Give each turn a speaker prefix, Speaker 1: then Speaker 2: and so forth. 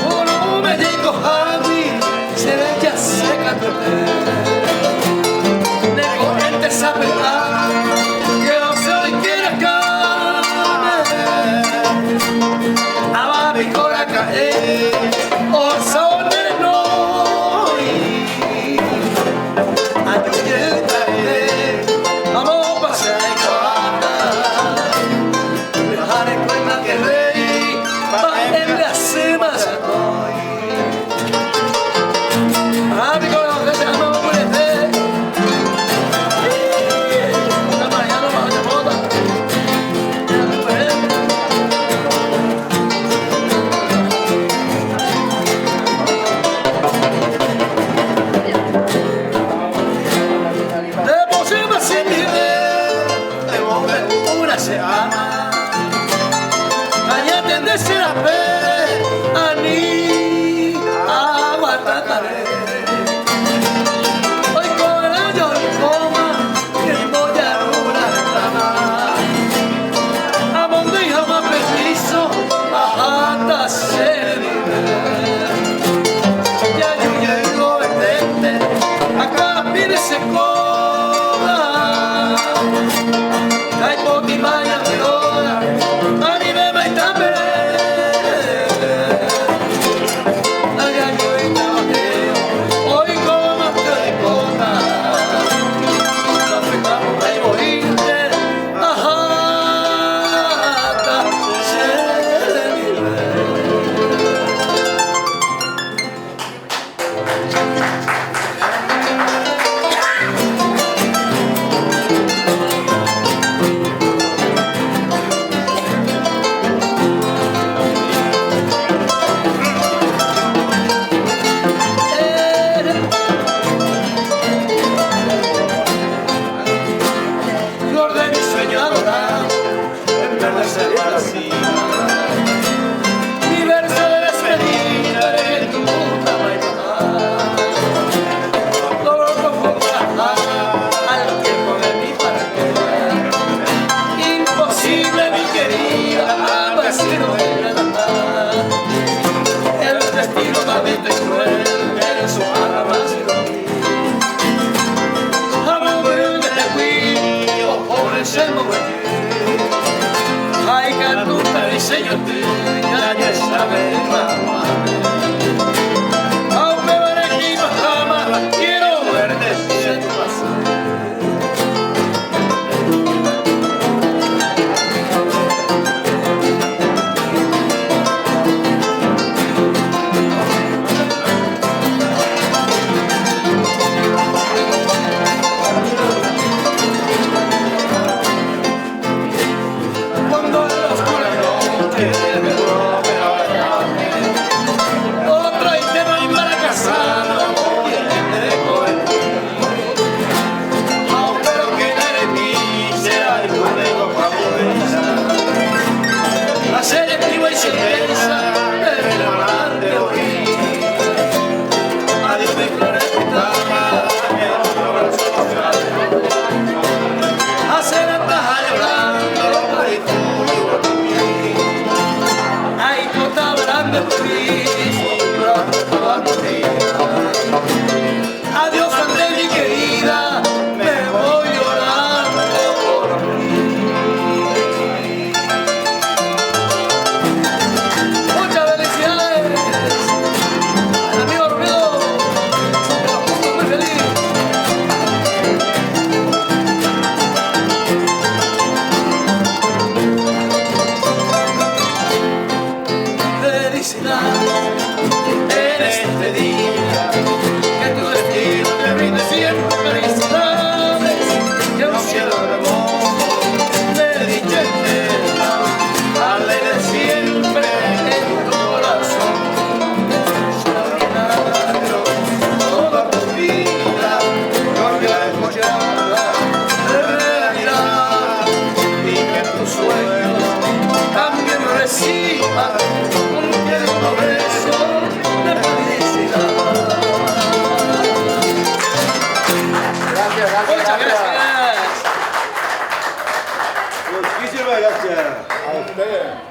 Speaker 1: Uno me dijo Javi, se ve ya seca tu nego gente sabe que no soy quien Ava mi cora cae, o son de noi. Ayuda vamos pasar y guarda. Dejar en cuenta que rey va en la cima se voy. A mi corazón que se llama Purete. La mañana va de moda. Se ama, bañate de serape, ani, aguantaré. Hoy con el yo coma, que voy a una cama. A donde yo me preciso, hasta ser libre. Ya yo llego detente, acá viene ese coda. Hay poqui vaya peor, anime mai también. La galloita bateo, hoy como te coda. La frita hay morirte, hasta ser libre. Mi verso de despedida de tu puta mañana. Todo lo profundo al tiempo de mi partida. Imposible, mi querida, vacío en la nada. El destino maldito y cruel en su mala más ironía. Amor de qui, o pobre se mueve. Ay, canuta, diseño te ya no sabe mamá. Aunque van aquí jamás quiero verte en tu pasar. Adiós, André, mi querida, me voy llorando por mí. Muchas felicidades al amigo Ruido, que lo puso muy feliz. Felicidades en este día, que tu destino te brinde siempre felicidades, que un cielo hermoso de dicha eterna alegre siempre en tu corazón. Extraordinario, toda tu vida cambia escuchada de realidad y que tus sueños también reciban un tierno beso de felicidad. Muchas gracias.
Speaker 2: Muchísimas gracias a ustedes.